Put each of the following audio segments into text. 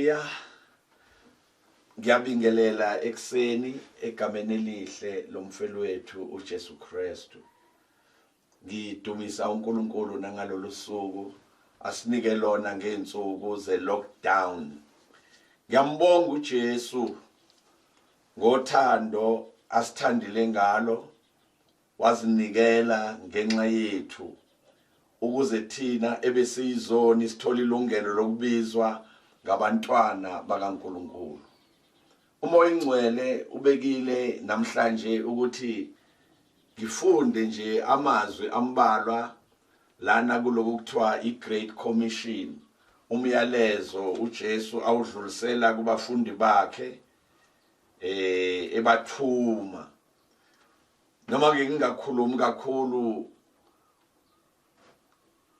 Hallelujah. Ngiyabingelela ekseni egameni elihle lomfelo wethu uJesu Kristu. Ngidumisa uNkulunkulu nangalolu suku asinike lona ngezinsuku ze lockdown. Ngiyambonga uJesu ngothando asithandile ngalo wazinikela ngenxa yethu ukuze thina ebesiyizoni sithola ilungelo lokubizwa ngabantwana bakaNkulunkulu. Umoya Ingcwele ubekile namhlanje ukuthi ngifunde nje amazwi ambalwa lana kuloku kuthiwa iGreat Commission, umyalezo uJesu awudlulisela kubafundi bakhe ebathuma. Noma ke ngingakhulumi kakhulu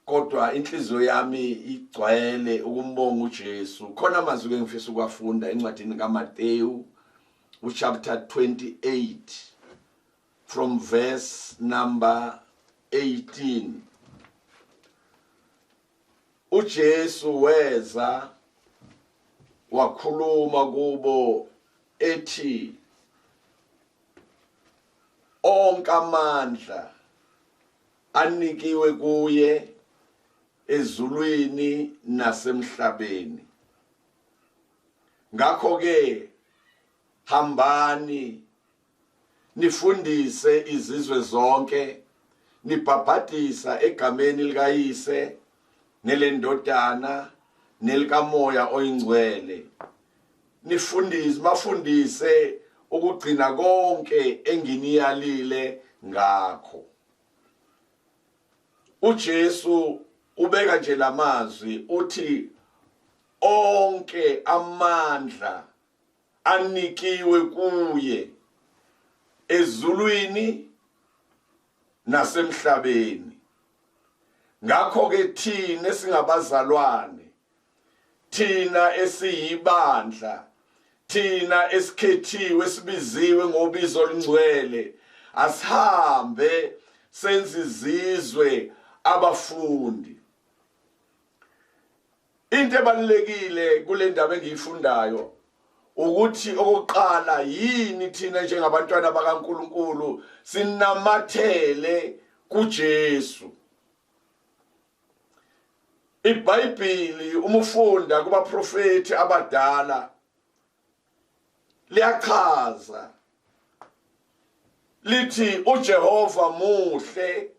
kodwa inhliziyo yami igcwele ukumbonga uJesu. Khona amazwi ke ngifisa ukwafunda encwadini kaMateyu chapter 28 from verse number 18. uJesu weza wakhuluma kubo ethi onke amandla anikiwe kuye ezulwini nasemhlabeni. Ngakho ke hambani nifundise izizwe zonke nibhabhadisa egameni likaYise nelendodana nelikaMoya oyingcwele. Bafundise ukugcina konke enginiyalile ngakho. uJesu ubeka nje lamazwi uthi onke amandla anikiwe kuye ezulwini nasemhlabeni. Ngakho ke thina singabazalwane, thina esiyibandla, thina esikhethiwe sibiziwe ngobizo olungcwele, asihambe senze izizwe abafundi. Into ebalekile kule ndaba engiyifundayo ukuthi okokuqala yini thina njengabantwana bakaNkulunkulu sinamathele kuJesu. iBhayibheli uma ufunda kubaprofeti abadala liyachaza lithi uJehova muhle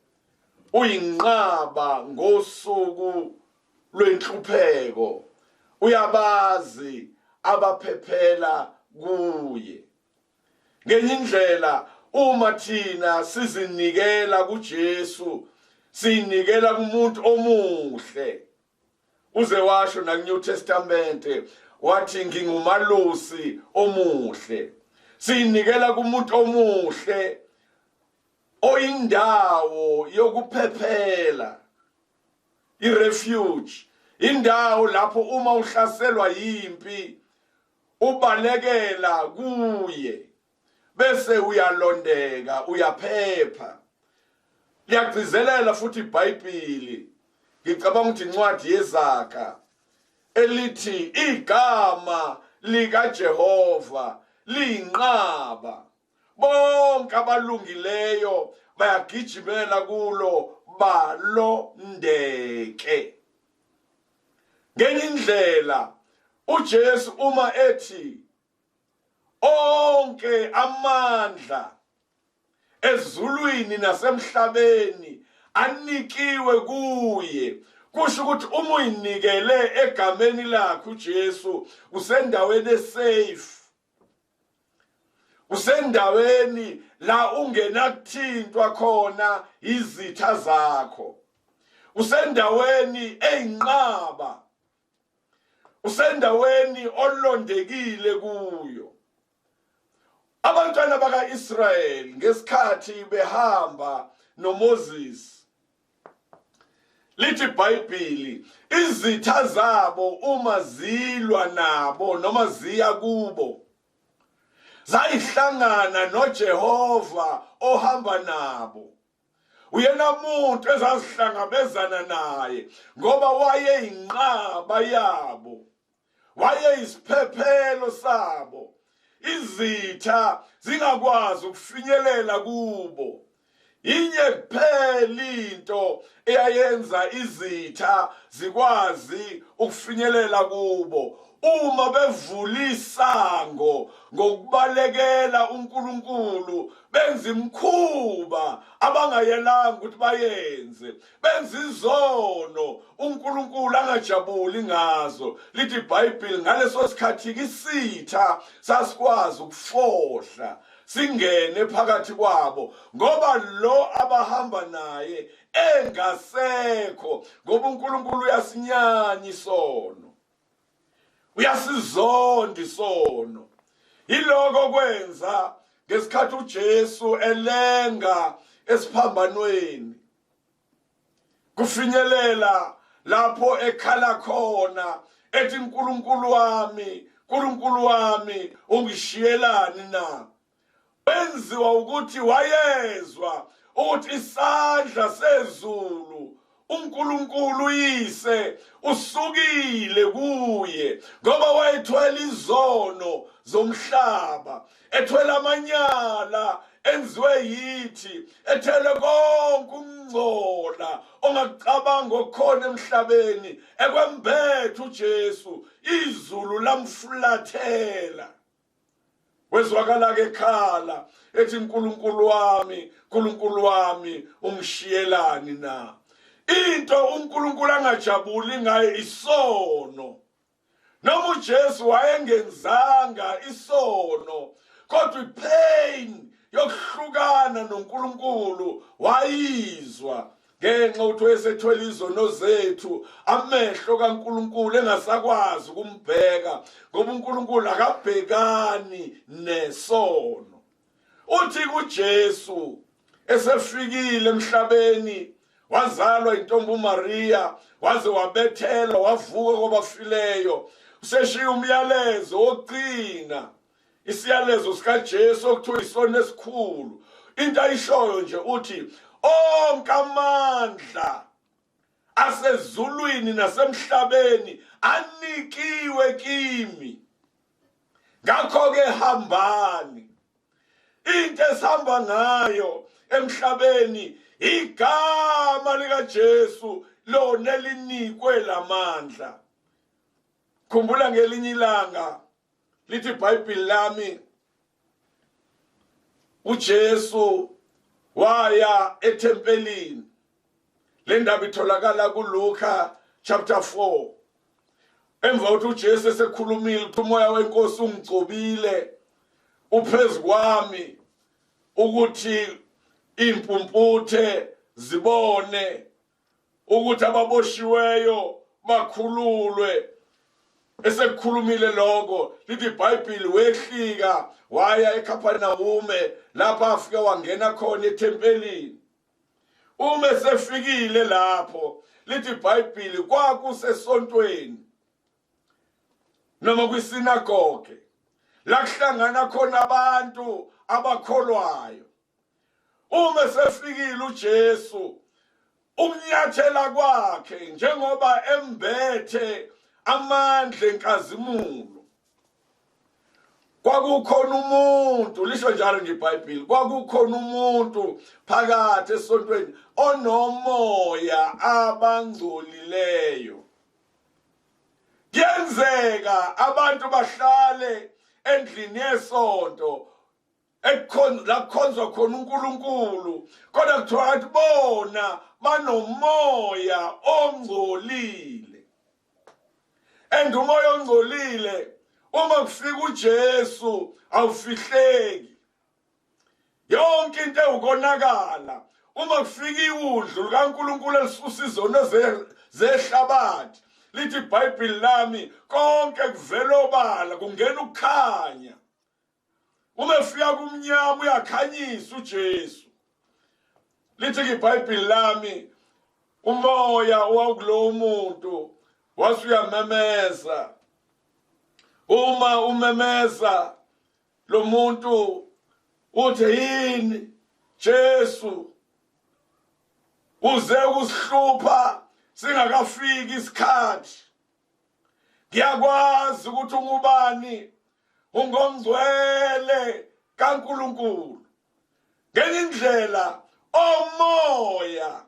uyinqaba ngosuku lwenhlupheko, uyabazi abaphephela kuye. Ngenye indlela uma thina sizinikela kuJesu sinikela kumuntu omuhle. Uze washo na New Testament wathi ngingumalusi omuhle. Sinikela kumuntu omuhle oyindawo yokuphephela, irefuge, indawo lapho uma uhlaselwa yimpi ubalekela kuye bese uyalondeka, uyaphepha. Liyagcizelela futhi iBhayibheli, ngicabanga ukuthi incwadi yeZakha elithi igama likaJehova liyinqaba, bonke abalungileyo bayagijimela kulo balondeke. Ngenye indlela uJesu uma ethi onke amandla ezulwini nasemhlabeni anikiwe kuye, kusho ukuthi uma uyinikele egameni lakhe uJesu usendaweni esafe, usendaweni la ungenakuthintwa khona izitha zakho, usendaweni eyinqaba, usendaweni olondekile kuyo. Abantwana baka-Israyeli ngesikhathi behamba noMoses, lithi iBhayibheli izitha zabo uma zilwa nabo noma ziya kubo zayihlangana noJehova ohamba nabo. Uyena muntu ezazihlangabezana naye ngoba wayeyinqaba yabo, waye babe isiphephelo sabo, izitha zingakwazi ukufinyelela kubo. Inye kuphela into eyayenza izitha zikwazi ukufinyelela kubo, uma bevula isango ngokubalekela uNkulunkulu, benza imikhuba abangayelanga ukuthi bayenze, benza izono uNkulunkulu angajabuli ngazo. Lithi iBhayibheli ngaleso sikhathi isitha sasikwazi ukufohla singene phakathi kwabo, ngoba lo abahamba naye engasekho, ngoba uNkulunkulu uyasinyanya isono, uyasizonda isono. Iloko kwenza ngesikhathi uJesu elenga esiphambanweni, kufinyelela lapho ekhala khona ethi uNkulunkulu wami, uNkulunkulu wami, ungishiyelani na? Wenziwa ukuthi wayezwa ukuthi isandla sezulu uNkulunkulu uyise usukile kuye, ngoba wayethwele izono zomhlaba, ethwele amanyala enziwe yithi, ethele konke ukungcola ongacabanga okukhona emhlabeni. Ekwembethe uJesu, izulu lamfulathela, wezwakala-ke ekhala ethi uNkulunkulu wami, uNkulunkulu wami, ungishiyelani na? Into uNkulunkulu angajabuli ngayo isono. Noma uJesu wayengenzanga isono, kodwa ipain yokuhlukana noNkulunkulu wayizwa, ngenxa ukuthi wayesethwele izono zethu, amehlo kaNkulunkulu engasakwazi ukumbheka, ngoba uNkulunkulu akabhekani nesono. Uthi kuJesu esefikile emhlabeni, wazalwa intombi uMaria, waze wabethelwa, wavuka kwabafileyo, useshiye umyalezo wokugcina, isiyalezo sikaJesu okuthiwa isono esikhulu. Into ayishoyo nje uthi, onke amandla asezulwini nasemhlabeni anikiwe kimi, ngakho-ke hambani. Into esihamba ngayo emhlabeni igama likaJesu, lona elinikwe lamandla. Khumbula ngelinye ilanga lithi iBhayibheli lami, uJesu waya ethempelini. Le ndaba itholakala kuLuka chapter 4. Emva kokuthi uJesu esekhulumile ukuthi umoya wenkosi ungigcobile uphezu kwami, ukuthi impumputhe zibone, ukuthi ababoshiweyo bakhululwe. Esekukhulumile lokho, lithi iBhayibheli wehlika waya eKhaphanawume, lapho afika wangena khona ethempelini. Uma esefikile lapho, lithi iBhayibheli kwakusesontweni noma kwisinagoge, la kuhlangana khona abantu abakholwayo. Uma esefikile uJesu, ukunyathela kwakhe njengoba embethe amandla enkazimulo, kwakukhona umuntu, lisho njalo nje iBhayibheli, kwakukhona umuntu phakathi esontweni onomoya abangcolileyo. Kuyenzeka abantu bahlale endlini yesonto la kukhonzwa khona uNkulunkulu, kodwa kuthiwa ukuthi bona banomoya ongcolile. And umoya ongcolile, uma kufika uJesu awufihleki, yonke into ewukonakala. Uma kufika iwudlu likaNkulunkulu elisusa izono zehlabathi, lithi iBhayibheli lami, konke kuvela obala, kungena ukukhanya. Uma efika kumnyama uyakhanyisa uJesu. Lithi iBhayibheli lami, umoya wakulowo muntu wasuyamemeza. Uma umemeza lo muntu uthi, yini Jesu uze ukusihlupha singakafiki isikhathi? ngiyakwazi ukuthi ungubani, ungongcwele kaNkulunkulu. Ngenye indlela omoya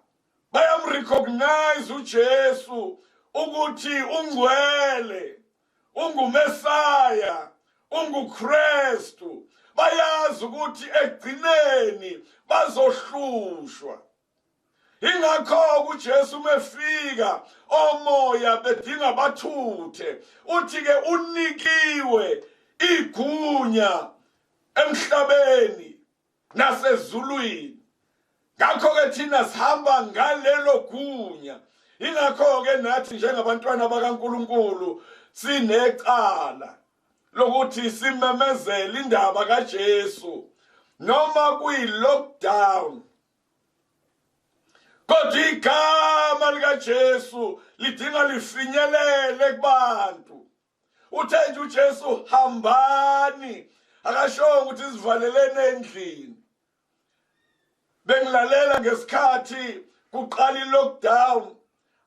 bayamrecognize uJesu ukuthi ungcwele, ungumesaya, unguKristu. Bayazi ukuthi egcineni bazohlushwa. Ingakho uJesu mefika omoya bedinga bathuthe, uthi ke unikiwe igunya emhlabeni nasezulwini. Ngakho ke thina sihamba ngalelo gunya. Ingakho ke nathi njengabantwana bakaNkulunkulu sinecala lokuthi simemezele indaba kaJesu noma kuyi-lockdown. Kodwa igama likaJesu lidinga lifinyelele kubantu. Uthe nje uJesu hambani, akashongo ukuthi sivalelene endlini. Bengilalela ngesikhathi kuqala i-lockdown,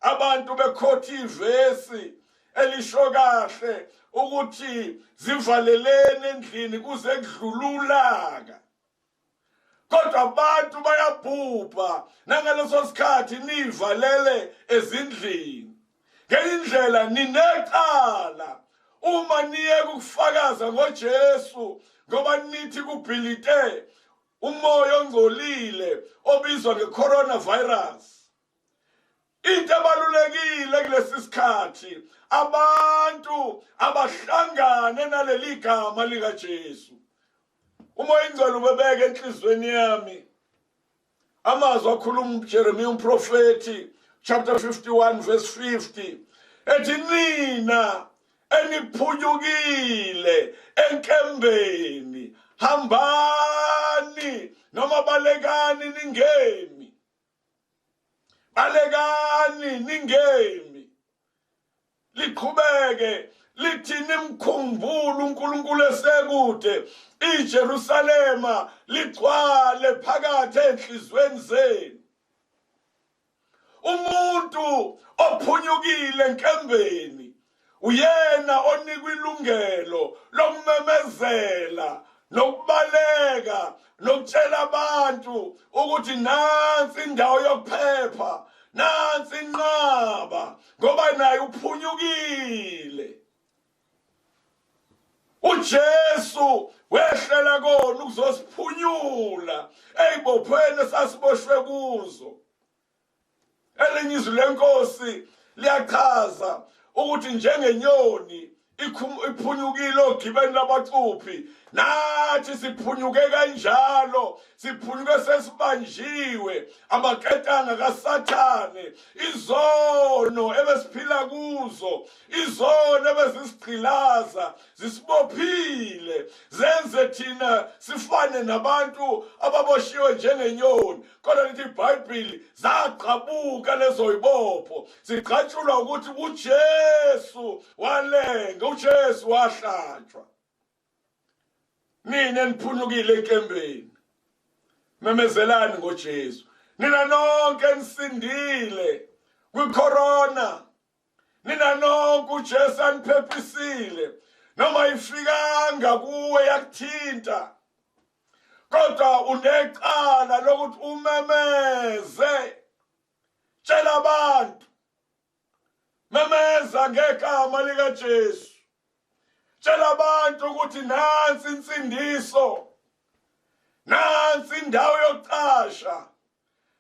abantu bekhotha ivesi elisho kahle ukuthi zivalelene endlini kuze kudlululaka. Kodwa abantu bayabhubha nangaleso sikhathi nivalele ezindlini. Ngendlela ninecala uma niye ukufakaza ngoJesu, ngoba nithi kubhilite umoya ongcolile obizwa nge-coronavirus. Into ebalulekile kulesi sikhathi abantu abahlangane naleli gama likaJesu. Umoya ingcwele ubebeka enhlizweni yami amazwi akhuluma uJeremiya umprofeti, chapter 51 verse 50, ethi nina eniphunyukile enkembeni hambani, noma balekani ningemi, balekani ningemi. Liqhubeke lithi nimkhumbule uNkulunkulu esekude, iJerusalema ligcwale phakathi enhlizweni zenu. Umuntu ophunyukile enkembeni uyena onikwa ilungelo lokumemezela nokubaleka nokutshela abantu ukuthi nansi indawo yokuphepha, nansi inqaba, ngoba naye uphunyukile. uJesu wehlela kona ukuzosiphunyula eyibophweni esasiboshwe kuzo. Elinye izwi lenkosi liyachaza ukuthi njengenyoni iphunyukile ogibeni labacuphi, nathi siphunyuke kanjalo, siphunyuke sesibanjiwe amaketanga kaSathane, izono ebesiphila kuzo, izono ebezisigqilaza zisibophile, zenze thina sifane nabantu ababoshiwe njengenyoni. Kodwa lithi iBhayibheli zaqhabuka lezo ibopho, zigqatshulwa ukuthi uJesu walenga, uJesu wahlatshwa. Nina niphunyukile enkembeni, memezelani ngoJesu. Nina nonke nisindile kwicorona, nina nonke uJesu aniphephisile, noma ifikanga kuwe yakuthinta, kodwa unecala lokuthi umemeze. Tshela abantu, memeza ngegama likaJesu. Tshela abantu ukuthi nansi insindiso, nansi indawo yokucasha,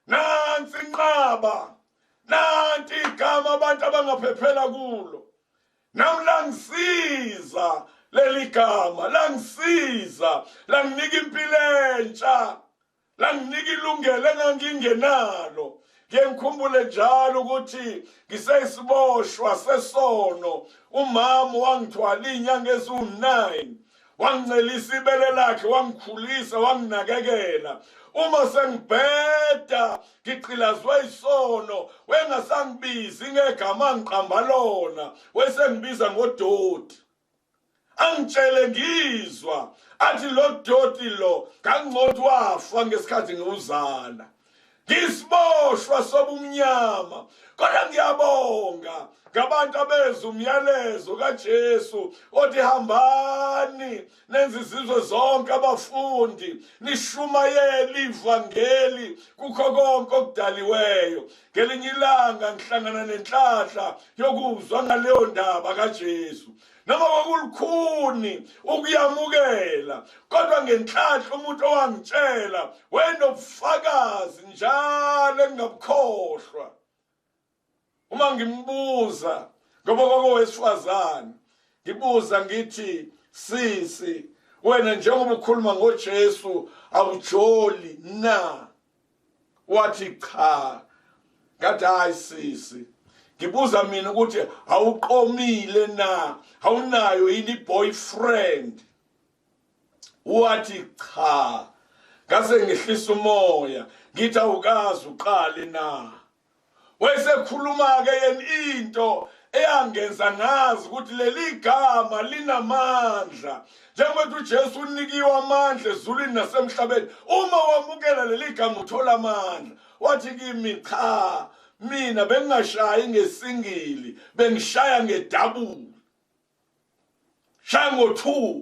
nansi inqaba, nanti igama abantu abangaphephela kulo. Nami langisiza leli gama, langisiza, langinika impilo entsha, langinika ilungelo engangingenalo. Ngikhumbule njalo ukuthi ngisesiboshwa sesono, umama wangithwala inyanga eziwu9, wangicelisa ibele lakhe, wangikhulisa, wanginakekela. Uma sengibheda ngicilazwe isono, wengasangibizi ngegama ngiqamba lona, wesengibiza ngodoti. Angitshele ngizwa athi lo doti lo ngangcothi wafa ngesikhathi ngiwuzala. Ngisiboshwa sobumnyama, kodwa ngiyabonga ngabantu abezwe umyalezo kaJesu othi hambani nenze izizwe zonke abafundi nishumayele ivangeli kukho konke okudaliweyo. Ngelinye ilanga ngihlangana nenhlanhla yokuzwa ngaleyo ndaba kaJesu, noma kwakulukhuni ukuyamukela, kodwa ngenhlanhla umuntu owangitshela wenobufakazi njalo engingabukhohlwa. Uma ngimbuza ngoba kwakowesifazane, ngibuza ngithi, sisi wena njengoba ukhuluma ngoJesu awujoli na? Wathi cha. Ngathi hayi sisi, ngibuza mina ukuthi awuqomile na, awunayo yini boyfriend? Wathi cha. Ngase ngehlisa umoya ngithi awukazi uqale na. Wayesekhuluma-ke yena into eyangenza ngazi ukuthi leli gama linamandla. Njengoba uJesu unikiwe amandla ezulwini nasemhlabeni, uma wamukela leli gama uthola amandla. Wathi kimi cha, mina bengingashayi ngesingili, bengishaya ngedouble, shaya ngo-2.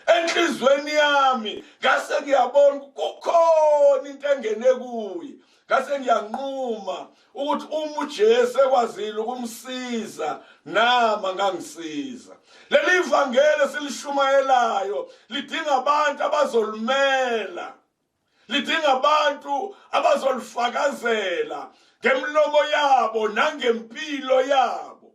Enhlizweni yami ngase ngiyabona kukhona into engene kuye. Ngase ngiyanquma ukuthi uma uJesu ekwazile ukumsiza, nama ngangisiza. Leli ivangeli silishumayelayo lidinga abantu abazolumela, lidinga abantu abazolifakazela ngemlomo yabo nangempilo yabo.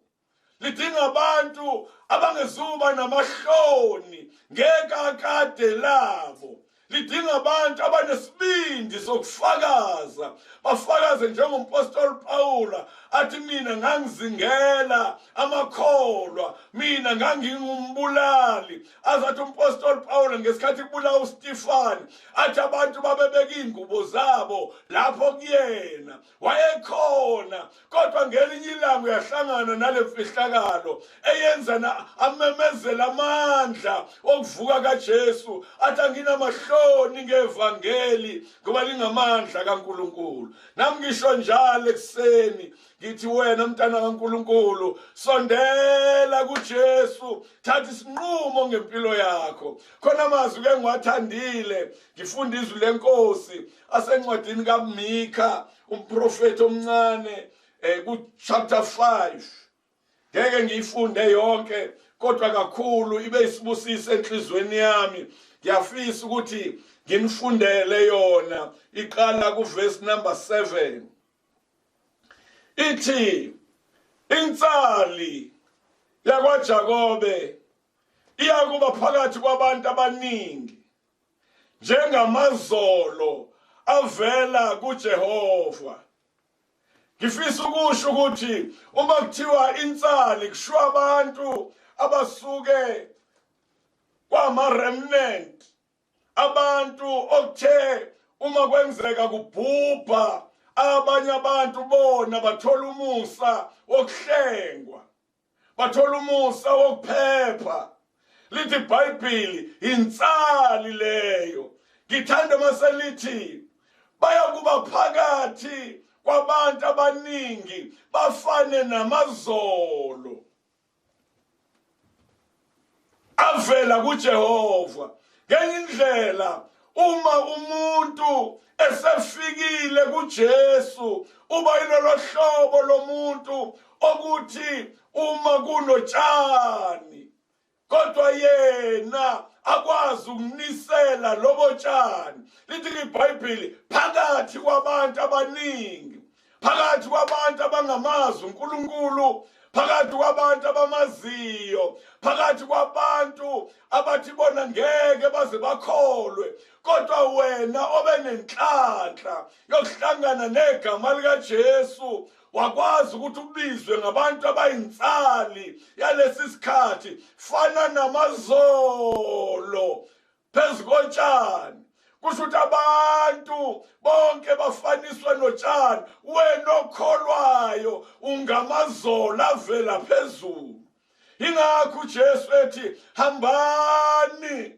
Lidinga abantu abangezuba namahloni ngekakade labo. Lidinga abantu abanesibindi sokufakaza, bafakaze njengompostoli Pawula athi mina ngangizingela amakholwa, mina ngangingumbulali. Azathi umpostoli Pawula ngesikhathi kubulawa uStifane athi abantu babebeka ingubo zabo lapho kuyena, wayekhona. Kodwa ngelinye ilanga uyahlangana nale mfihlakalo eyenza amemezela amandla okuvuka kaJesu athi anginamahloni ngevangeli ngoba lingamandla kaNkulunkulu. Nami ngisho njalo ekuseni ngithi wena mntana kaNkulunkulu, sondela kuJesu, thatha isinqumo ngempilo yakho. Khona amazwi ke ngiwathandile, ngifunda izwi lenkosi asencwadini kaMikha umprofeti omncane ku chapter 5. Ngeke ngiyifunde yonke, kodwa kakhulu ibe isibusiso enhlizweni yami. Ngiyafisa ukuthi nginifundele yona. Iqala ku verse number 7. Ithi insali yakwaJakobe iyakuba phakathi kwabantu abaningi njengamazolo avela kuJehova. Ngifisa ukusho ukuthi uma kuthiwa insali kushiwo abantu abasuke kwama-remnant, abantu okuthe uma kwenzeka kubhubha abanye abantu bona bathola umusa wokuhlengwa, bathola umusa wokuphepha. Lithi iBhayibheli insali leyo. Ngithanda maselithi bayakuba phakathi kwabantu abaningi bafane namazolo avela kuJehova. Ngenye indlela uma umuntu esefikile kuJesu uba yilolo hlobo lomuntu okuthi uma kunotshani kodwa yena akwazi ukunisela lobo tshani. Lithi iBhayibheli phakathi kwabantu abaningi, phakathi kwabantu abangamazi uNkulunkulu, phakathi kwabantu abamaziyo, phakathi kwabantu abathi bona ngeke baze bakholwe, kodwa wena obenenhlanhla yokuhlangana negama likaJesu wakwazi ukuthi ubizwe ngabantu abayinsali yalesi sikhathi, fana namazolo phezu kotshani. Kusho ukuthi abantu bonke bafaniswa notshani, wena okholwayo ungamazolo avela phezulu. Ingakho uJesu ethi hambani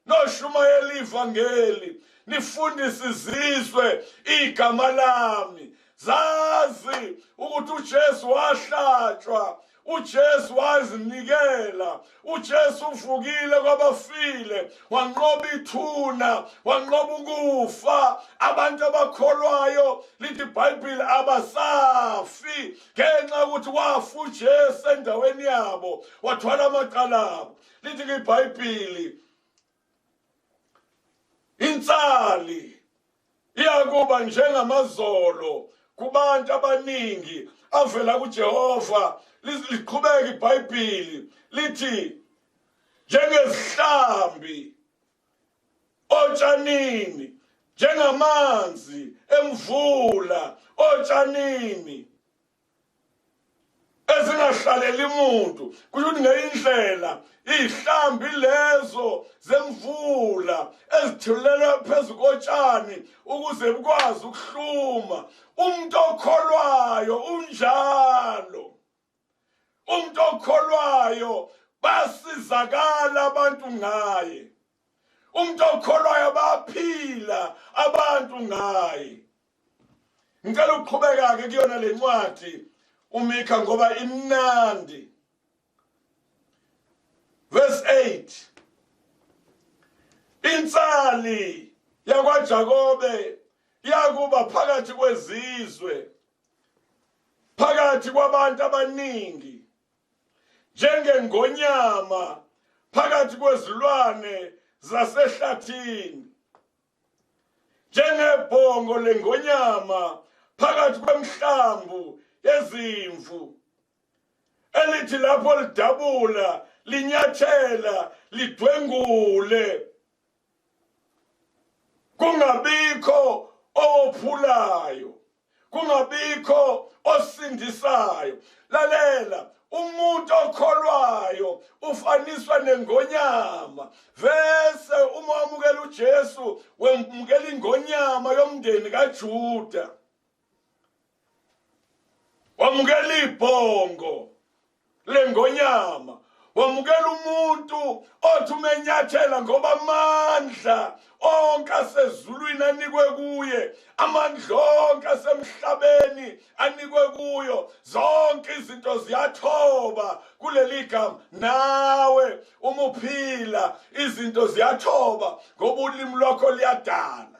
noshumayela ivangeli, nifundise izizwe igama lami. zazi ukuthi uJesu wahlatshwa, uJesu wazinikela, uJesu uvukile kwabafile, wanqoba ithuna, wanqoba ukufa. Abantu abakholwayo lithi iBhayibheli abasafi ngenxa yokuthi wafa uJesu endaweni yabo, wathwala amacala abo. Lithi iBhayibheli insali iyakuba njengamazolo kubantu abaningi avela kuJehova. Liqhubeka iBhayibheli lithi njengezihlambi otshanini, njengamanzi emvula otshanini ezingahlaleli umuntu. Kusho ukuthi ngeyindlela izihlambi lezo zemvula ezithulelwa phezu kotshani ukuze bukwazi ukuhluma. Umuntu okholwayo unjalo. Umuntu okholwayo basizakala abantu ngaye. Umuntu okholwayo baphila abantu ngaye. Ngicela ukuqhubeka ke kuyona le ncwadi uMikha ngoba imnandi. Verse 8. Insali yakwaJakobe yakuba phakathi kwezizwe, phakathi kwabantu abaningi, njengengonyama phakathi kwezilwane zasehlathini, njengebhongo lengonyama phakathi kwemhlambu yezimvu, elithi lapho lidabula linyathela lidwengule, kungabikho ophulayo, kungabikho osindisayo. Lalela, umuntu okholwayo ufaniswa nengonyama. Vese uma wamukela uJesu wemukela ingonyama yomndeni kaJuda, wamukela ibhongo lengonyama, wamukela umuntu othi umenyathela ngoba amandla onke asezulwini anikwe kuye, amandla onke asemhlabeni anikwe kuyo. Zonke izinto ziyathoba kuleli gama. Nawe uma uphila izinto ziyathoba ngoba ulimi lwakho liyadala.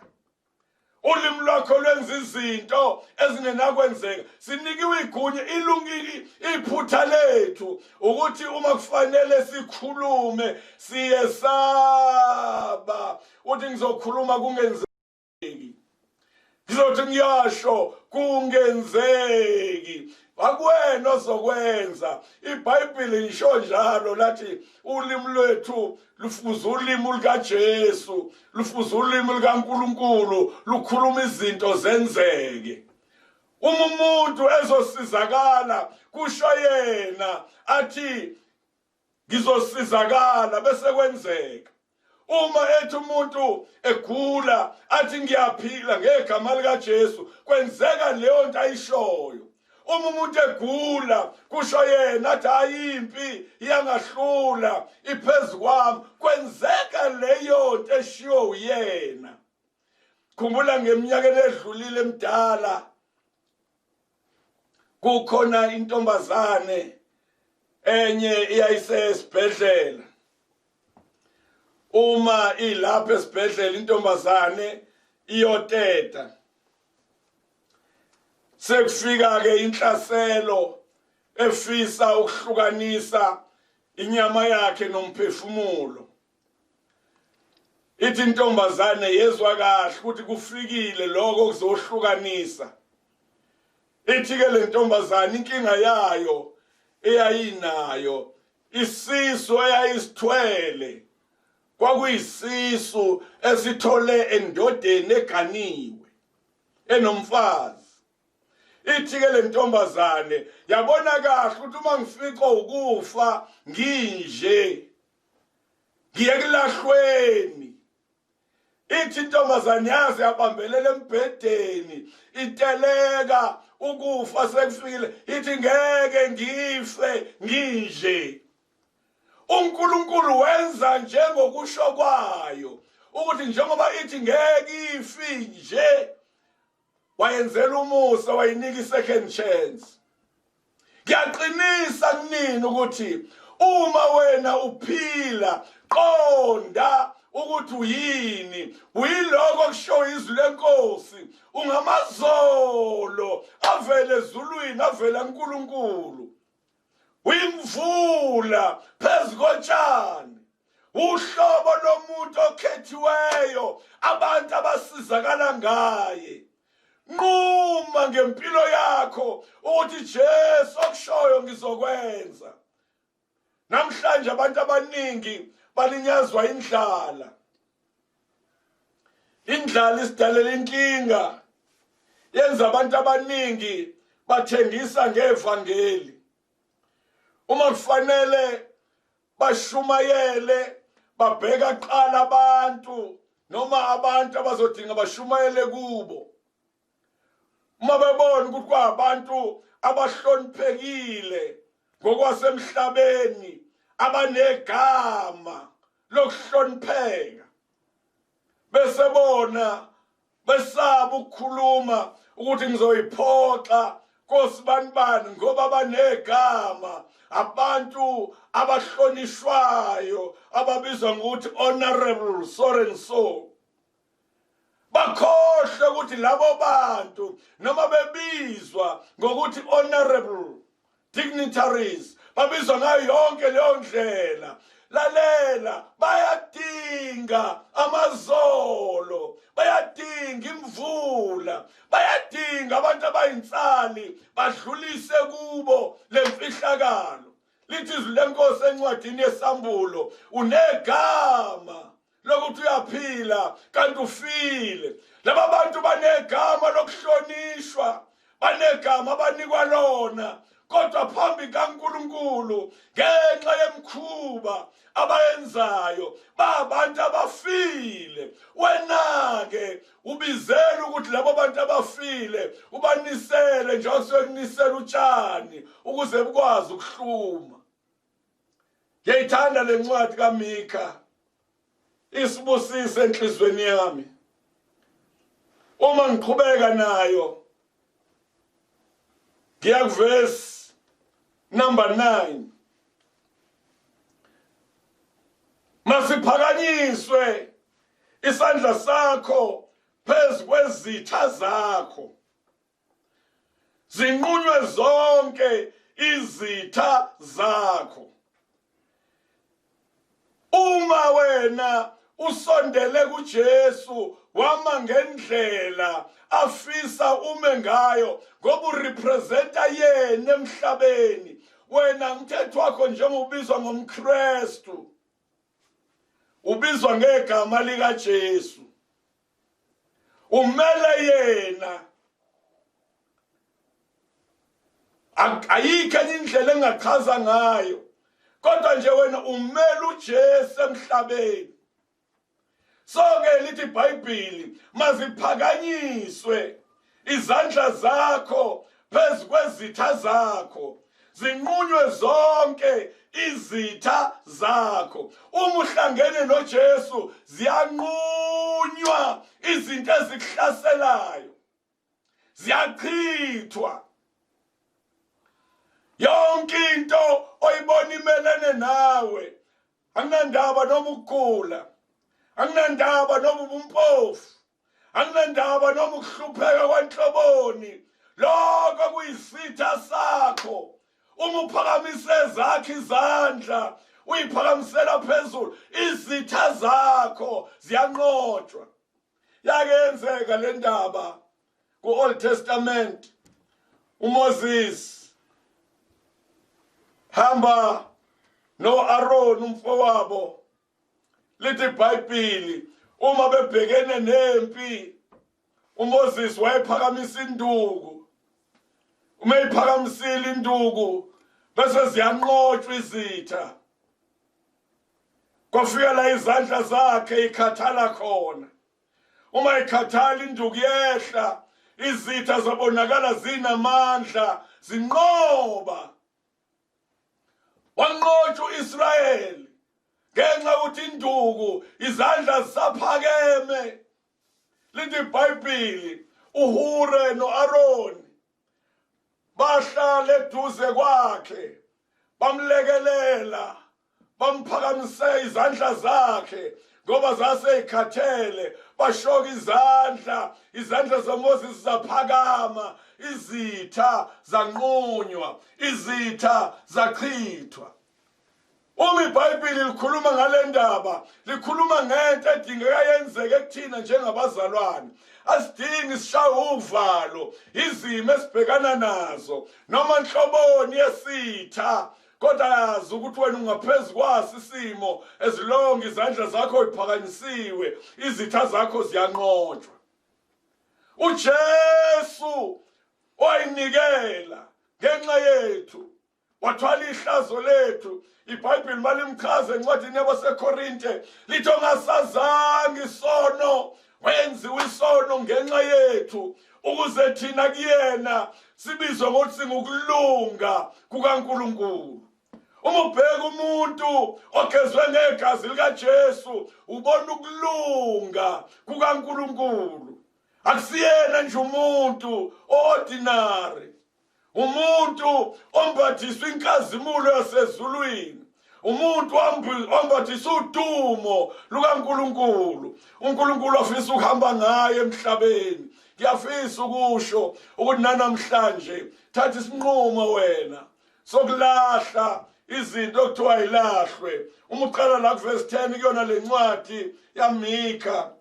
Ulimi lwakho lwenza izinto ezingenakwenzeka. Sinikiwe igunya ilungile iphutha lethu ukuthi uma kufanele sikhulume siyesaba. Uthi ngizokhuluma kungenzeki, ngizothi ngiyasho kungenzeki. Akuwena ozokwenza. iBhayibheli lisho njalo lathi ulimi lwethu lufuza ulimi likaJesu, lufuza ulimi likaNkulunkulu, lukhuluma izinto zenzeke. Uma umuntu ezosizakala kusho yena athi ngizosizakala bese kwenzeka. Uma ethi umuntu egula athi ngiyaphila ngegama likaJesu, kwenzeka leyo nto ayishoyo. Uma umuntu egula kusho yena athi ayimpi iyangahlula iphezu kwami, kwenzeka leyo nto eshiwo uyena. Khumbula ngeminyaka edlulile emdala, kukhona intombazane enye iyayisesibhedlela. Uma ilapha esibhedlela intombazane iyoteta, sekufika ke inhlaselo efisa ukuhlukanisa inyama yakhe nomphefumulo. Ithi intombazane yezwa kahle ukuthi kufikile lokho kuzohlukanisa. Ithi ke le ntombazane inkinga yayo eyayinayo, isisu eyayisithwele kwakuyisisu esithole endodeni eganiwe enomfazi. Ithi ke le ntombazane yabona kahle ukuthi uma ngifika ukufa nginje ngiye kulahlweni. Ithi intombazane yaze yabambelela embhedeni iteleka ukufa sekufikile. Ithi ngeke ngife nginje. uNkulunkulu wenza njengokusho kwayo ukuthi njengoba ithi ngeke ifi nje, wayenzela umusa, wayinika i-second chance. Ngiyaqinisa kunini ukuthi uma wena uphila qonda ukuthi uyini, uyiloko kusho izwi lenkosi, ungamazolo avele ezulwini, avela kuNkulunkulu, uyimvula phezu kotshani, uhlobo lomuntu okhethiweyo, abantu abasizakala ngaye. Nquma ngempilo yakho ukuthi Jesu okushoyo ngizokwenza. Namhlanje abantu abaningi balinyazwa indlala. Indlala isidalela inkinga, yenza abantu abaningi bathengisa ngevangeli. Uma kufanele bashumayele, babheka qala abantu noma abantu abazodinga bashumayele kubo. Uma bebona ukuthi kwabantu abahloniphekile ngokwasemhlabeni, abanegama lokuhlonipheka, bese bona besaba ukukhuluma ukuthi ngizoyiphoxa Nkosi bani ngoba banegama, abantu abahlonishwayo ababizwa ngokuthi honorable so and so. Bakhohle ukuthi labo bantu noma bebizwa ngokuthi honorable dignitaries, babizwa ngayo yonke leyo ndlela. Lalela, bayadinga amazolo, bayadinga imvula, bayadinga abantu abayinsali badlulise kubo lemfihlakalo. Lithi izwi lenkosi encwadini yesambulo, unegama lokuthi uyaphila kanti ufile. Laba bantu banegama lokuhlonishwa, banegama abanikwa lona, kodwa phambi kaNkulunkulu ngenxa yemkhuba abayenzayo babantu abafile. Wena-ke ubizela ukuthi labo bantu abafile ubanisele njengoba sekunisela utshani ukuze bukwazi ukuhluma. Ngiyayithanda le ncwadi kaMikha, isibusise enhlizweni yami. Uma ngiqhubeka nayo ngiya kuverse number 9. Masiphakanyiswe isandla sakho phezu kwezitha zakho, zinqunywe zonke izitha zakho. Uma wena usondele kuJesu wama ngendlela afisa ume ngayo ngoba urepresenta yena emhlabeni, wena umthetho wakho njengobizwa ngomKristu ubizwa ngegama likaJesu, umele yena. Ayikho enye indlela engachaza ngayo, kodwa nje wena umele uJesu emhlabeni. So-ke lithi iBhayibhili, maziphakanyiswe izandla zakho phezu kwezitha zakho, zinqunywe zonke izitha zakho. Uma uhlangene noJesu ziyanqunywa izinto ezikuhlaselayo, ziyachithwa. Yonke into oyibona imelene nawe, anginandaba noma ukugula, anginandaba noma ubumpofu, anginandaba noma ukuhlupheka kwanhloboni, lokho kuyisitha sakho. Uma uphakamise zakho izandla uyiphakamisela phezulu, izitha zakho ziyanqotshwa. Yakenzeka le ndaba ku-Old Testament. uMoses hamba no-Aaron umfowabo. Lithi iBhayibhili uma bebhekene nempi, uMoses wayephakamisa induku. Uma ephakamisile induku bese ziyanqotshwa izitha. Kwafika la izandla zakhe ikhathala khona. Uma ikhathala induku yehla, izitha zabonakala zinamandla, zinqoba. Wanqotshwa uIsrayeli ngenxa yokuthi induku izandla zisaphakeme. Lithi iBhayibhili uHure noAaroni bahlala eduze kwakhe bamlekelela bamphakamise izandla zakhe ngoba zaseyikhathele bashoka izandla zaMoses zaphakama izitha zanqunywa izitha zachithwa. Uma iBhayibheli likhuluma ngale ndaba likhuluma ngento edingeka yenzeke kuthina njengabazalwane. Asidingi sishaye uvalo izimo esibhekana nazo noma inhloboni yesitha, kodwa yazi ukuthi wena ungaphezulu kwaso isimo ezilonga izandla zakho ziphakanyisiwe izitha zakho ziyanqotshwa. uJesu wayinikela ngenxa yethu wathwala ihlazo lethu. iBhayibheli malimchaza encwadini yabaseKorinte lithi ongasazange isono wenziwe isono ngenxa yethu ukuze thina kuyena sibizwe ngokuthi singukulunga kukaNkulunkulu. Uma ubheka umuntu ogezwe ngegazi likaJesu ubona ukulunga kukaNkulunkulu. Akusiyena nje umuntu ordinary, umuntu ombathiswe inkazimulo yasezulwini, umuntu ombathiswe udumo lukaNkulunkulu. uNkulunkulu afisa ukuhamba ngaye emhlabeni. Ngiyafisa ukusho ukuthi nanamhlanje thatha isinqumo wena sokulahla izinto okuthiwa yilahlwe. Uma uqala la kuverse 10 kuyona le ncwadi yaMikha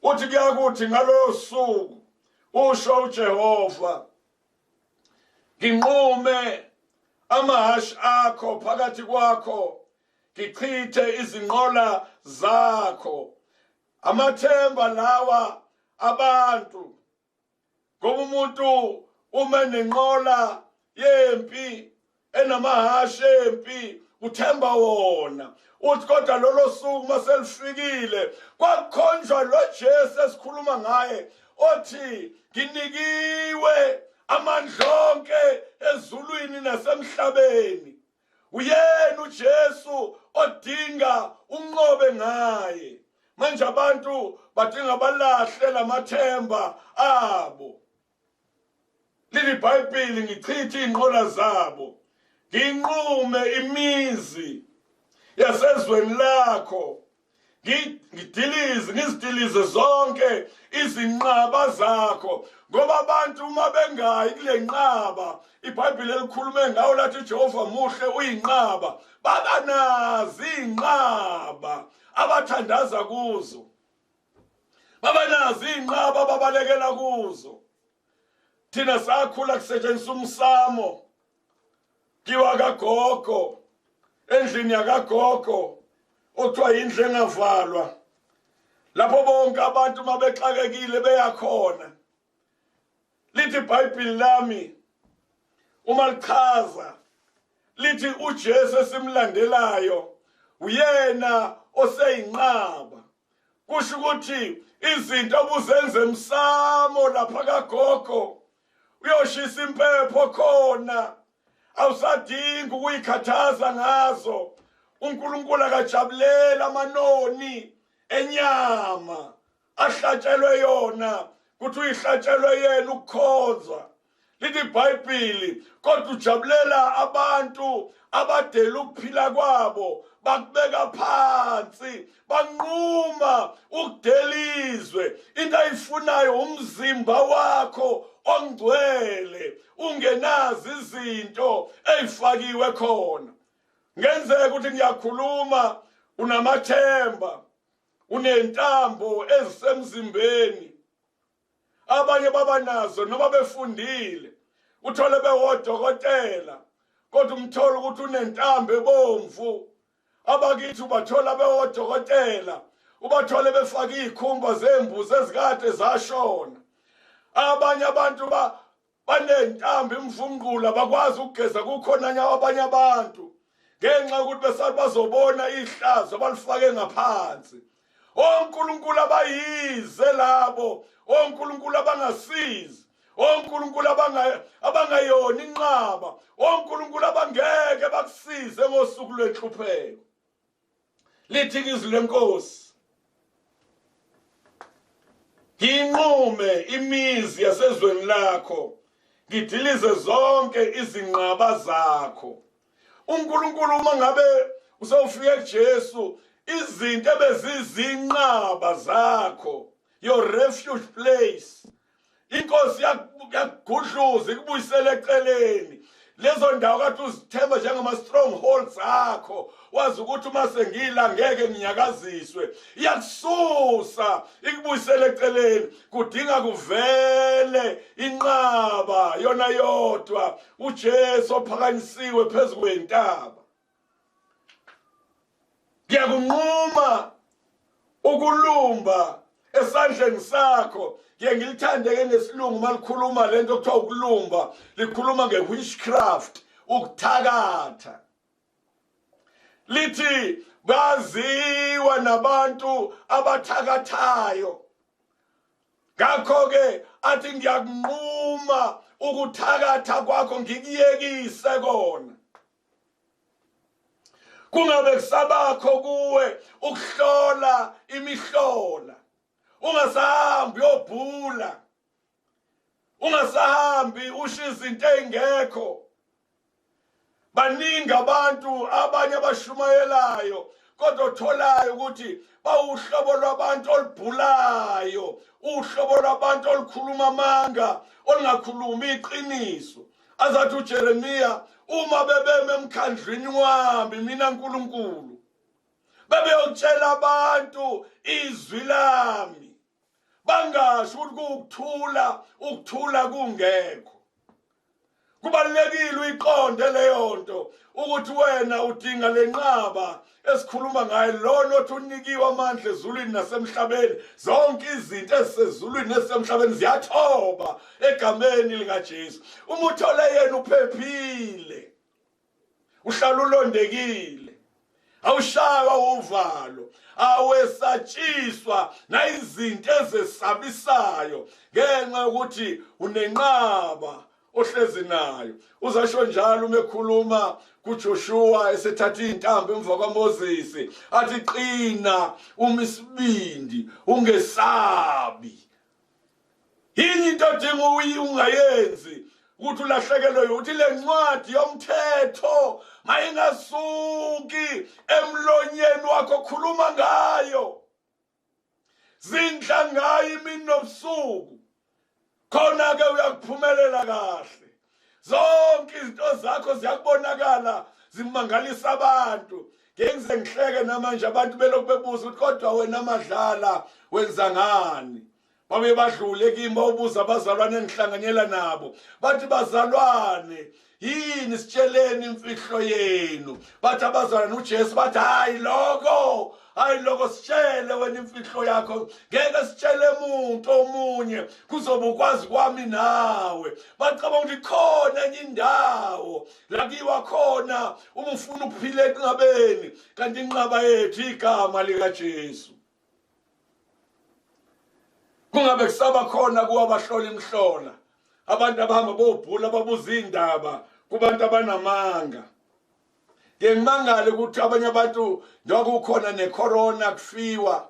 uthi kuyakuthi ngalo suku usho uJehova nginqume amahashi akho phakathi kwakho ngichithe izinqola zakho amathemba lawa abantu. Ngoba umuntu uma nenqola yempi enamahashi empi uthemba wona. Uthi kodwa lolo suku maselifikile kwakhonjwa lo Jesu esikhuluma ngaye othi nginikiwe amandla onke ezulwini nasemhlabeni. Uyena uJesu odinga unqobe ngaye. Manje abantu badinga balahle lamathemba abo. Leli iBhayibheli ngichithe inqola zabo nginqume imizi yasezweni lakho ngizidilize zonke izinqaba zakho. Ngoba abantu uma bengayi kule nqaba iBhayibheli elikhulume ngawo lathi uJehova muhle uyinqaba, baba nazi inqaba abathandaza kuzo, baba nazi inqaba babalekela kuzo. Thina sakhula kusetshenziswa umsamo kiwa kagogo endlini yakagogo okuthiwa yindlu engavalwa, lapho bonke abantu mabexakekile beyakhona. Lithi iBhayibheli lami uma lichaza lithi uJesu esimlandelayo uyena oseyinqaba. Kusho ukuthi izinto obuzenze emsamo lapha kagogo uyoshisa impepho khona, awusadingi ukuyikhathaza ngazo. uNkulunkulu akajabulela amanoni enyama ahlatshelwe yona kuthi uyihlatshelwe yena ukukhonzwa. Lithi iBhayibheli kodwa ujabulela abantu abadela ukuphila kwabo bakubeka phansi banquma ukudelizwe. Into ayifunayo umzimba wakho ongcwele ungenazi izinto ezifakiwe khona. Ngenzeka ukuthi ngiyakhuluma unamathemba unentambo ezisemzimbeni, abanye baba nazo noma befundile uthole bewodokotela kodwa umthola ukuthi unentambo ebomvu. Abakithi ubathola bewodokotela ubathole befaka izikhumba zembuzi ezikade zashona. Abanye abantu banentambo imvungqula bakwazi ukugeza kukhona nyawo abanye abantu ngenxa ukuthi besathi bazobona ihlazo abalifake ngaphansi. oNkulunkulu abayize labo, oNkulunkulu abangasizi, oNkulunkulu abangayona inqaba, oNkulunkulu abangeke bakusize ngosuku lwenhlupheko. Lithi izwi lenkosi Nginqume imizi yasezweni lakho, ngidilize zonke izinqaba zakho. uNkulunkulu uma ngabe usawufika kuJesu, izinto ebezizinqaba zakho, your refuge place, inkosi yakugudluza ikubuyisele eceleni. Lezo ndawo kade uzithemba njengama-strongholds zakho, wazi ukuthi uma sengila ngeke nginyakaziswe, iyakususa ikubuyisele eceleni. Kudinga kuvele inqaba yona yodwa, uJesu ophakanyisiwe phezu kwentaba. Ngiyakunquma ukulumba esandleni sakho. Ngilithande-ke nesilungu malikhuluma lento okuthiwa ukulumba, likhuluma nge-witchcraft, ukuthakatha. Lithi baziwa nabantu abathakathayo. Ngakho-ke athi ngiyakunquma ukuthakatha kwakho, ngikuyekise kona. Kungabe kusabakho kuwe ukuhlola imihlola. Ungasahambi uyobhula, ungasahambi usho izinto ezingekho. Baningi abantu abanye abashumayelayo, kodwa utholayo ukuthi bawuhlobo lwabantu olubhulayo, uhlobo lwabantu olukhuluma amanga, olungakhulumi iqiniso. Azathi uJeremiya, uma bebeme emkhandlwini wami mina uNkulunkulu, bebeyotshela abantu izwi lami, bangasho ukuthi ukuthula kungekho. Kubalulekile uyiqonde leyo nto, ukuthi wena udinga lenqaba esikhuluma ngayo, lona othi unikiwe amandla ezulwini nasemhlabeni. Zonke izinto ezisezulwini nesemhlabeni ziyathoba egameni likaJesu. Uma uthole yena uphephile, uhlala ulondekile, awushaywa uvalo, awesatshiswa nayizinto ezesabisayo ngenxa yokuthi unenqaba ohlezi nayo. Uzasho njalo uma ekhuluma kuJoshua esethatha intambo emva kwaMoses, athi qina umisibindi ungesabi. Yini into odinga ungayenzi ukuthi ulahlekelwe ukuthi le ncwadi yomthetho mayingasuki emlonyeni wakho, khuluma ngayo, zindla ngayo imini nobusuku, khona-ke uyakuphumelela kahle. Zonke izinto zakho ziyakubonakala zimangalisa abantu. Ngeke ngize ngihleke namanje abantu belokhu bebuza ukuthi kodwa wena Madlala wenza ngani? Babe badlule kimi bawubuza abazalwane engihlanganyela nabo, bathi bazalwane yini sitsheleni imfihlo yenu. Bathi abazalwane uJesu bathi hayi lokho sitshele wena imfihlo yakho, ngeke sitshele umuntu omunye, kuzobe ukwazi kwami nawe. Bacabanga ukuthi khona enye indawo la kiwa khona uma ufuna ukuphila enqabeni, kanti inqaba yethu igama likaJesu. Kungabe kusaba khona kuwabahlola imhlola, abantu abahamba bobhula babuza indaba kubantu abanamanga. Ngimangale ukuthi abanye abantu njengoba kukhona necorona kufiwa,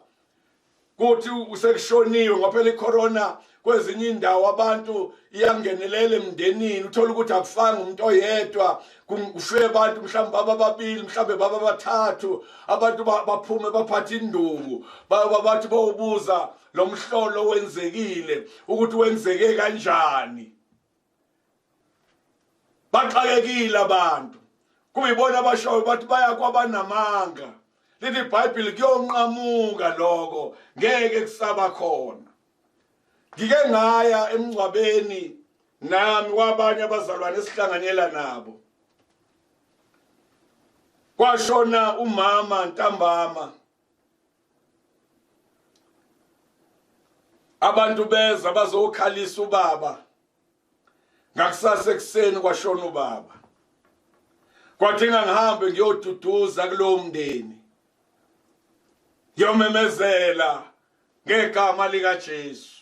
kuthi usekushoniwe ngaphela icorona kwezinye indawo abantu iyangenelela emndenini, uthola ukuthi akufanga umuntu oyedwa, kufe abantu mhlawumbe baba babili, mhlawumbe baba bathathu, abantu baphume baphatha induku, bathi bawubuza lo mhlolo wenzekile ukuthi wenzeke kanjani. Baxakekile abantu, kuyibona abashoyo bathi baya kwabanamanga. Lithi iBhayibheli kuyonqamuka lokho, ngeke kusaba khona. Ngike ngaya emngcwabeni nami wabanye abazalwane esihlanganyela nabo. Kwashona umama ntambama, abantu beza bazokhalisa ubaba. Ngakusasa ekuseni kwashona ubaba, kwadinga ngihambe ngiyoduduza kulowo mndeni, ngiyomemezela ngegama likaJesu.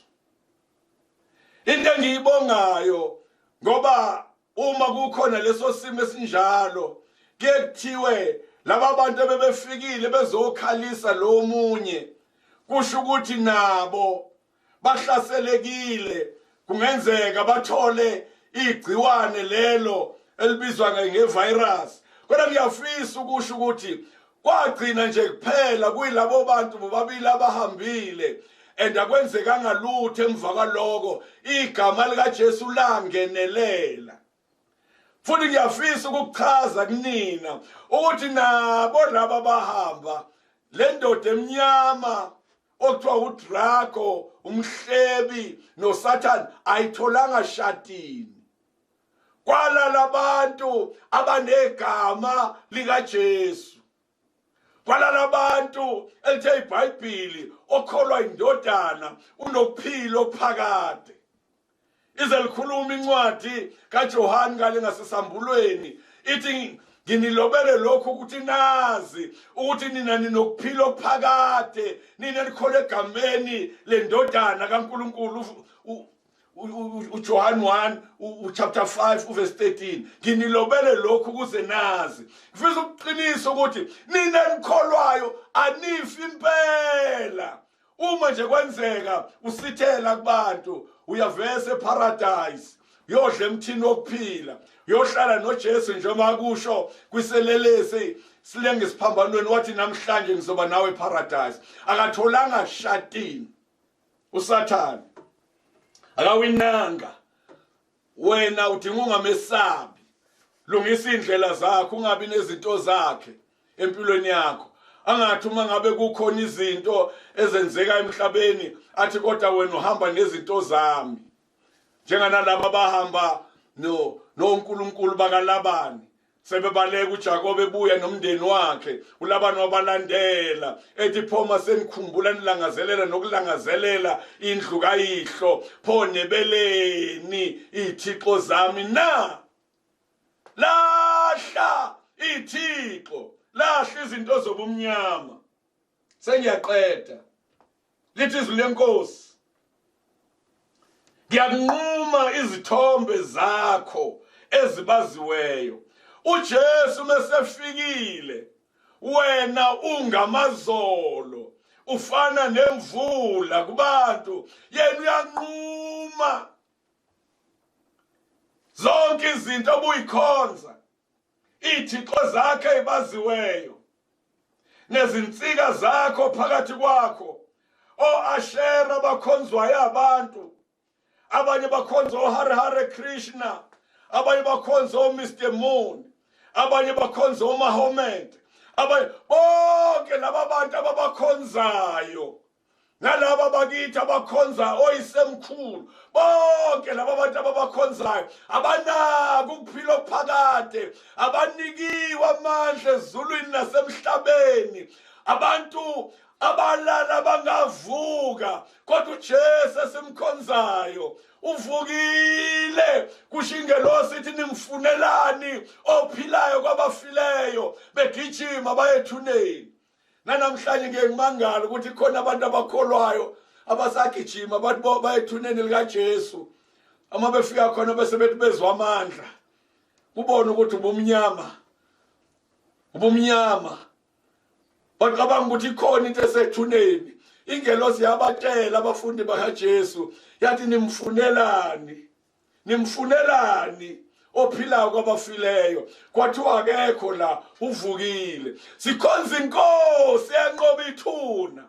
Into engiyibongayo ngoba uma kukhona leso simo esinjalo, kuye kuthiwe laba bantu abebefikile bezokhalisa lo munye, kusho ukuthi nabo bahlaselekile kungenzeka bathole igciwane lelo elibizwa ngevirus. Kodwa ngiyafisa ukusho ukuthi kwagcina nje kuphela kuyilabo bantu bobabili abahambile and akwenzekanga lutho emva kwaloko igama lika Jesu langenelela. Futhi ngiyafisa ukuchaza kunina ukuthi nabo laba bahamba le ndoda emnyama okuthiwa uDraco, umhlebi noSathane ayitholanga shatini. Kwalala abantu abanegama lika Jesu. Kwalala abantu elithe iBhayibheli okholwa indodana unokuphilo phakade. Ize likhuluma incwadi kaJohane ngale ngasesambulweni ithi nginilobele lokho ukuthi nazi ukuthi nina ninokuphilo phakade, nina likholwa egameni lendodana kaNkulunkulu. uJohane 1 chapter 5 verse 13. Nginilobele lokho ukuze nazi. Ngifisa ukuqinisa ukuthi nina nikholwayo anifi impela. Uma nje kwenzeka usithela kubantu uyavesa eparadise, uyodla emthini wokuphila, uyohlala noJesu njengoba kusho kwiselelesi silenge siphambanweni wathi namhlanje ngizoba nawe eparadise. Akatholanga shatini uSathane, akawinanga. Wena udinga ungamesabi, lungisa indlela zakho, ungabi nezinto zakhe empilweni yakho. Angathi uma ngabe kukhona izinto ezenzeka emhlabeni athi kodwa wena uhamba nezinto zami, njenganalabo bahamba noNkulunkulu bakaLabani. Sebebaleka uJakobe ebuya nomndeni wakhe, uLabani wabalandela ethi pho masenikhumbula nilangazelela nokulangazelela indlu kayihlo, pho nebeleni ithixo zami na. Lahla ithixo, lahla izinto zobumnyama. Sengiyaqeda lithi izwi lenkosi, ngiyanquma izithombe zakho ezibaziweyo. uJesu mesefikile, wena ungamazolo, ufana nemvula kubantu, yena uyanquma zonke izinto obuyikhonza, ithixo zakhe ebaziweyo, nezinsika zakho phakathi kwakho. O-Ashera bakhonzwayo abantu, abanye bakhonza o-Hare Hare Krishna, abanye bakhonza o-Mr. Moon, abanye bakhonza o-Mahomet, abanye bonke laba bantu ababakhonzayo, nalaba bakithi abakhonza oyisemkhulu, bonke laba bantu ababakhonzayo abanako ukuphila okuphakade, abanikiwe amandla ezulwini nasemhlabeni, abantu abalala bangavuka, kodwa uJesu esimkhonzayo uvukile. Kusho ingelosi ithi nimfunelani ophilayo kwabafileyo, begijima bayethuneni. Nanamhlanje ngeke ngimangala ukuthi khona abantu abakholwayo abasagijima bathi bayethuneni lika Jesu. Uma befika khona bese bethi bezwa amandla, kubona ukuthi ubumnyama. Baqabanga ukuthi ikhona into esethuneni. Ingelosi yabatela abafundi bakaJesu yathi nimfunelani ophilayo kwabafileyo, kwathiwa akekho la, uvukile. Sikhonza inkosi enqoba ithuna,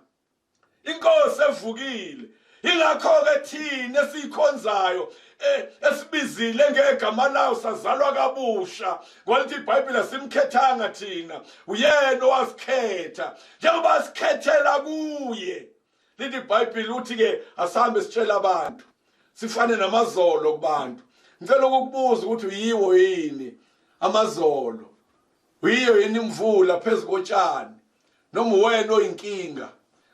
inkosi evukile. Ingakho-ke thina esiyikhonzayo esibizile ngegama layo sazalwa kabusha, ngolithi iBhayibheli asimkhethanga thina, uyena owasikhetha njengoba sikhethela kuye. Lithi iBhayibheli uthi-ke asihambe sitshela abantu, sifane namazolo kubantu. Ngicela ukukubuza ukuthi uyiwo yini amazolo? Uyiyo yini imvula phezu kotshani? Noma wena oyinkinga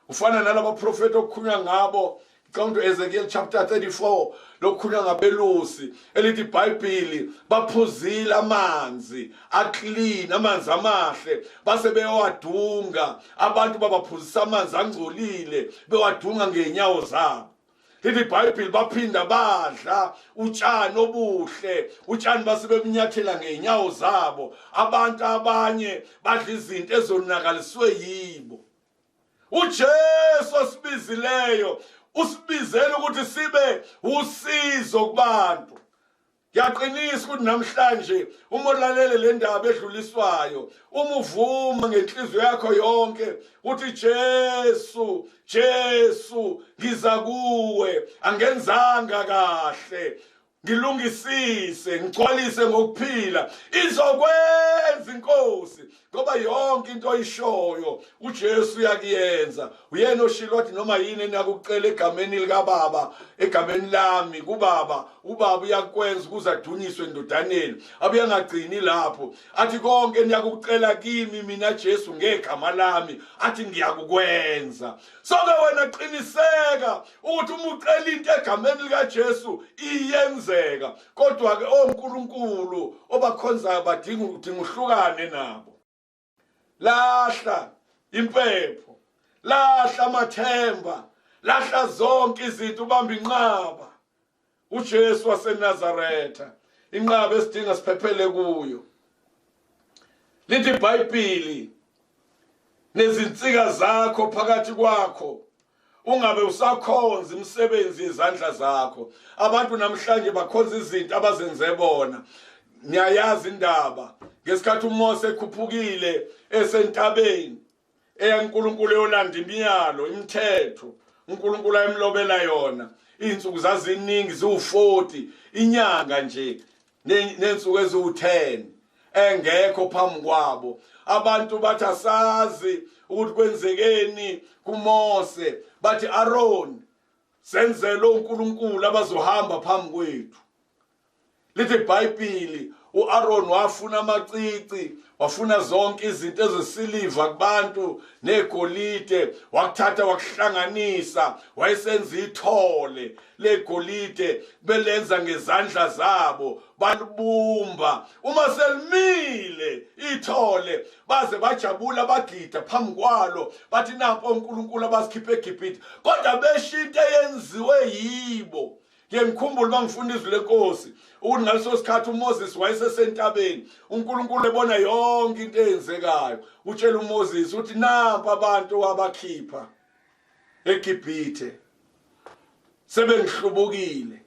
ufana nalabo profeti okukhulunywa ngabo? Come to Ezekiel chapter 34, lokukhulunywa ngabelusi elithi iBhayibheli baphuzile amanzi aclean, amanzi amahle, base bewadunga. Abantu babaphuzisa amanzi angcolile bewadunga ngeenyawo zabo. Lithi iBhayibheli baphinda badla utshani obuhle, utshani base bebunyathela ngeenyawo zabo. Abantu abanye badla izinto ezonakaliswe yibo. uJesu osibizileyo usibizele ukuthi sibe usizo kubantu. Ngiyaqinisa ukuthi namhlanje uma ulalele le ndaba edluliswayo, uma uvuma ngenhliziyo yakho yonke uthi Jesu, Jesu ngiza kuwe, angenzanga kahle, ngilungisise, ngigcwalise ngokuphila, izokwenza inkosi, ngoba yonke into oyishoyo uJesu uyakuyenza. Uyena oshilo wathi noma yini enakucela egameni likaBaba, egameni lami kuBaba, uBaba uyakwenza ukuze adunyiswe endodaneni. Abuye angagcini lapho, athi konke niyakucela kimi mina Jesu ngegama lami, athi ngiyakukwenza. Sonke wena qiniseka ukuthi uma ucela into egameni likaJesu iyenzeka. Kodwa ke oNkulunkulu obakhonzayo badinga uhlukane nabo. Lahla impepho, lahla amathemba, lahla zonke izinto, ubamba inqaba. uJesu waseNazaretha, inqaba esidinga siphephele kuyo. Lithi iBhayibheli, nezinsika zakho phakathi kwakho ungabe usakhonza imisebenzi yezandla zakho. Abantu namhlanje bakhonza izinto abazenze bona. Niyayazi indaba ngesikhathi uMose ekhuphukile esentabeni eyaNkulunkulu yolanda imiyalo, imithetho uNkulunkulu ayemlobela yona. Insuku zaziningi ziwu40, inyanga nje nensuku eziwu10 engekho phambi kwabo. Abantu bathi asazi ukuthi kwenzekeni kuMose, bathi Aaron senzele uNkulunkulu abazohamba phambi kwethu. Lithi iBhayibheli uAaron wafuna amacici, wafuna zonke izinto ezesiliva kubantu negolide, wakuthatha wakuhlanganisa, wayesenza ithole legolide, belenza ngezandla zabo, balibumba. Uma selimile ithole baze bajabula bagida phambi kwalo, bathi nampo uNkulunkulu abasikhiphe eGibhithe, kodwa beshinto eyenziwe yibo. Ngiyakhumbula mangifunda izwi lenkosi ukuthi ngaleso sikhathi uMoses wayesesentabeni, uNkulunkulu ebona yonke into eyenzekayo, utshela uMoses uthi nampa abantu wabakhipha eGibhithe sebengihlubukile,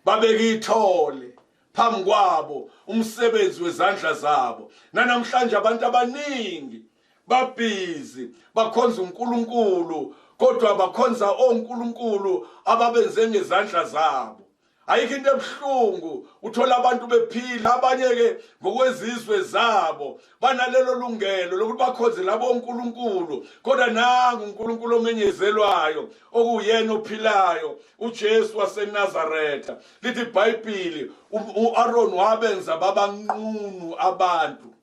babeka ithole phambi kwabo, umsebenzi wezandla zabo. Namhlanje abantu abaningi babhizi bakhonza uNkulunkulu, kodwa bakhonza oNkulunkulu ababenze ngezandla zabo. Ayikho into ebuhlungu uthola abantu bephila, abanye ke ngokwezizwe zabo banalelo lungelo lokuthi bakhonze labo oNkulunkulu, kodwa nangu uNkulunkulu omenyezelwayo okuyena ophilayo, uJesu waseNazaretha. Lithi iBhayibheli uAaron wabenza babanqunu abantu,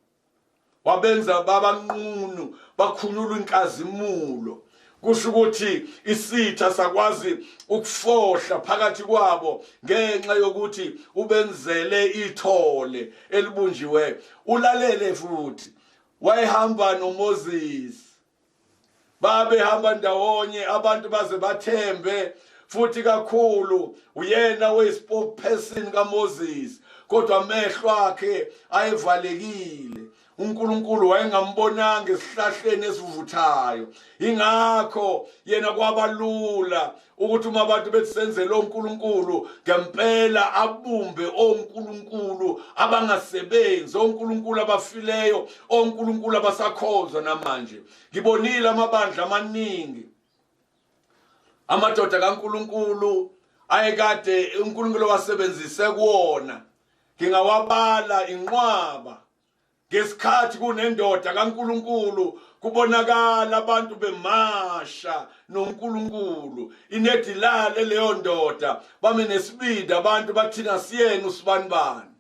wabenza babanqunu, bakhunyula inkazimulo. Kusho ukuthi isitha sakwazi ukufohla phakathi kwabo ngenxa yokuthi ubenzele ithole elibunjiwe. Ulalele futhi, wayehamba noMoses, babehamba ndawonye abantu baze bathembe futhi kakhulu uyena wayespokesperson kaMoses, kodwa amehlo akhe ayevalekile. uNkulunkulu wayengambonanga esihlahleni esivuthayo. Ingakho yena kwabalula ukuthi uma abantu bethi senzele oNkulunkulu ngempela abumbe oNkulunkulu abangasebenzi, oNkulunkulu abafileyo, oNkulunkulu abasakhonzwa namanje. Ngibonile amabandla amaningi, amadoda kaNkulunkulu ayekade uNkulunkulu wasebenzise kuona. Ngingawabala inqwaba. Ngesikhathi kunendoda kaNkulunkulu kubonakala abantu bemasha noNkulunkulu, inedilale leyo ndoda bame nesibindi, abantu bathina siyena usibanibani.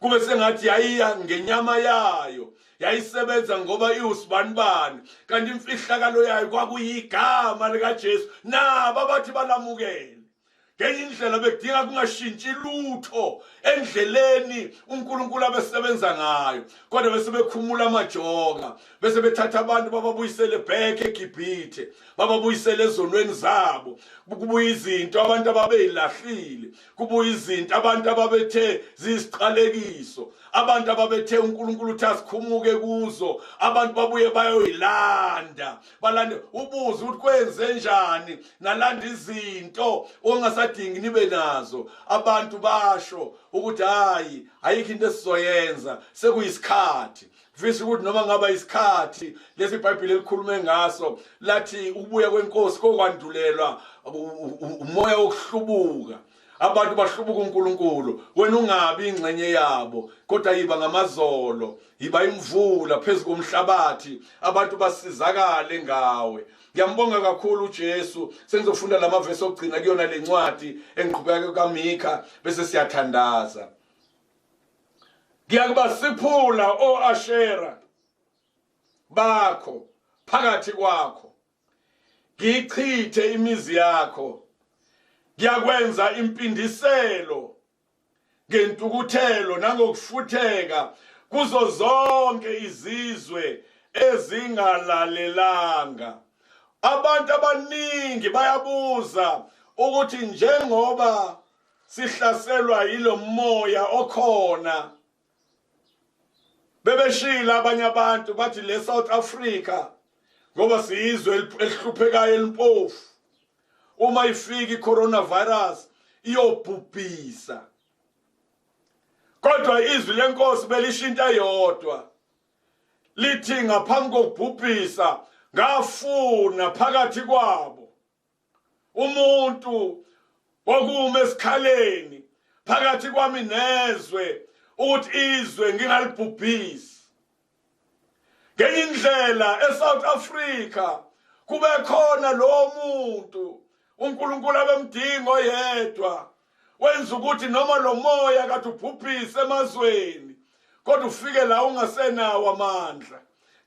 Kube sengathi yayiya ngenyama yayo, yayisebenza ngoba iusibanibani, kanti imfihlakalo yayo kwakuyigama likaJesu, nabo abathi balamukele. ngenye indlela bekudinga kungashintshi lutho endleleni uNkulunkulu abesebenza ngayo, kodwa bese bekhumula amajoka, bese bethatha abantu bababuyisele back eGibhithe, bababuyisele ezonweni zabo, kubuya izinto abantu ababeyilahlile, kubuya izinto abantu ababethe zisiqalekiso, abantu ababethe uNkulunkulu uthi asikhumuke kuzo, abantu babuye bayoyilanda, balande ubuze ukuthi kwenze njani, nalanda izinto ongasadingi nibe nazo. Abantu basho ukuthi hayi ayikho into esizoyenza, sekuyisikhathi. Mfisa ukuthi noma ngaba isikhathi lesi iBhayibheli elikhulume ngaso lathi ukubuya kwenkosi kokwandulelwa umoya wokuhlubuka, abantu bahlubuka uNkulunkulu, wena ungabi ingxenye yabo, kodwa yiba ngamazolo, yiba imvula phezu komhlabathi, abantu basizakale ngawe. Ngiyambonga kakhulu uJesu. Sengizofunda lamavesi okugcina kuyona lencwadi engiqhubeka kaMikha bese siyathandaza. Ngiyakuba siphula o Ashera bakho phakathi kwakho, ngichithe imizi yakho, ngiyakwenza impindiselo ngentukuthelo nangokufutheka kuzo zonke izizwe ezingalalelanga. Abantu abaningi bayabuza ukuthi njengoba sihlaselwa yilo moya okhona, bebeshila abanye abantu bathi le South Africa ngoba siyizwe elihluphekayo elimpofu, uma ifika iCoronavirus iyobhubhisa, kodwa izwi lenkosi belishintsha yodwa lithi ngaphambi kokubhubhisa ngafuna phakathi kwabo umuntu okume esikhaleni phakathi kwami nezwe ukuthi izwe ngingalibhubhisi. Ngenye indlela eSouth Africa kube khona lo muntu uNkulunkulu abemdingo yedwa, wenza ukuthi noma lo moya kade ubhubhise emazweni, kodwa ufike la ungasenawo amandla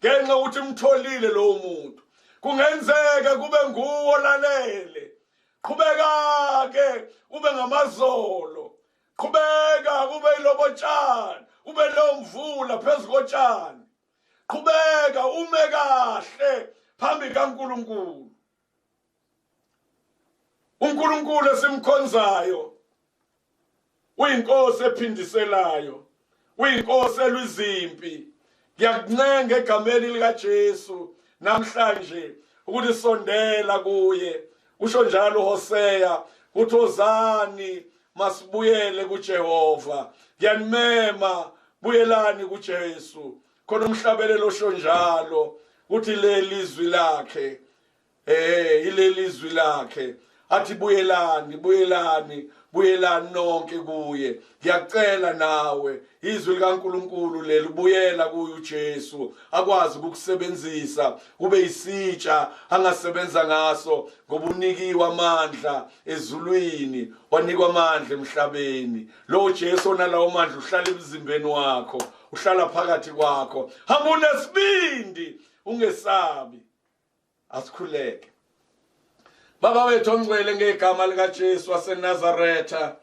ngenxa ukuthi umtholile lo muntu. Kungenzeka kube nguwo lalele, qhubeka ke ube ngamazolo, qhubeka kube ilobotshani, ube lo mvula phezu kotshani, qhubeka ume kahle phambi kaNkulunkulu. uNkulunkulu esimkhonzayo uyinkosi ephindiselayo, uyinkosi elwizimpi. Ngiyakuncenga egameni likaJesu namhlanje ukuthi sondela kuye. Usho njalo uHoseya uthi ozani masibuyele kuJehova. Ngiyanimema buyelani kuJesu. Khona umhlabelelo osho njalo uthi lelizwi lakhe ilelizwi lakhe athi buyelani buyelani buyelani nonke kuye. Ngiyacela nawe izwi likaNkulunkulu leli buyela kuye uJesu, akwazi ukukusebenzisa ube isitsha angasebenza ngaso, ngoba unikiwe amandla ezulwini, wanikwa amandla emhlabeni. Lo Jesu onalawo mandla uhlala emzimbeni wakho, uhlala phakathi kwakho. Hamba unesibindi, ungesabi, asikhuleke. Baba wethu ongcwele, ngegama likaJesu waseNazaretha,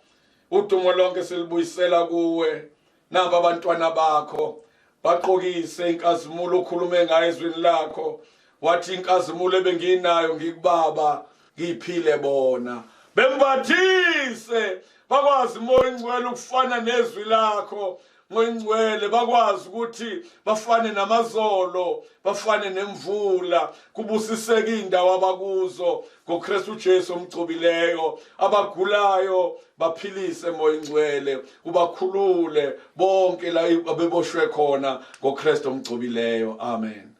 udumo lonke silibuyisela kuwe. Naba abantwana bakho baqokise inkazimulo okhulume ngayo ezwini lakho, wathi inkazimulo ebenginayo ngikubaba ngiphile bona. Bembathise bakwazi moya ngcwele ukufana nezwi lakho, moya ngcwele bakwazi ukuthi bafane namazolo, bafane nemvula, kubusiseke indawo abakuzo ngoKristu Jesu omgcobileyo. Abagulayo baphilise moya ngcwele, ubakhulule bonke la abeboshwe khona ngoKristu omgcobileyo. Amen.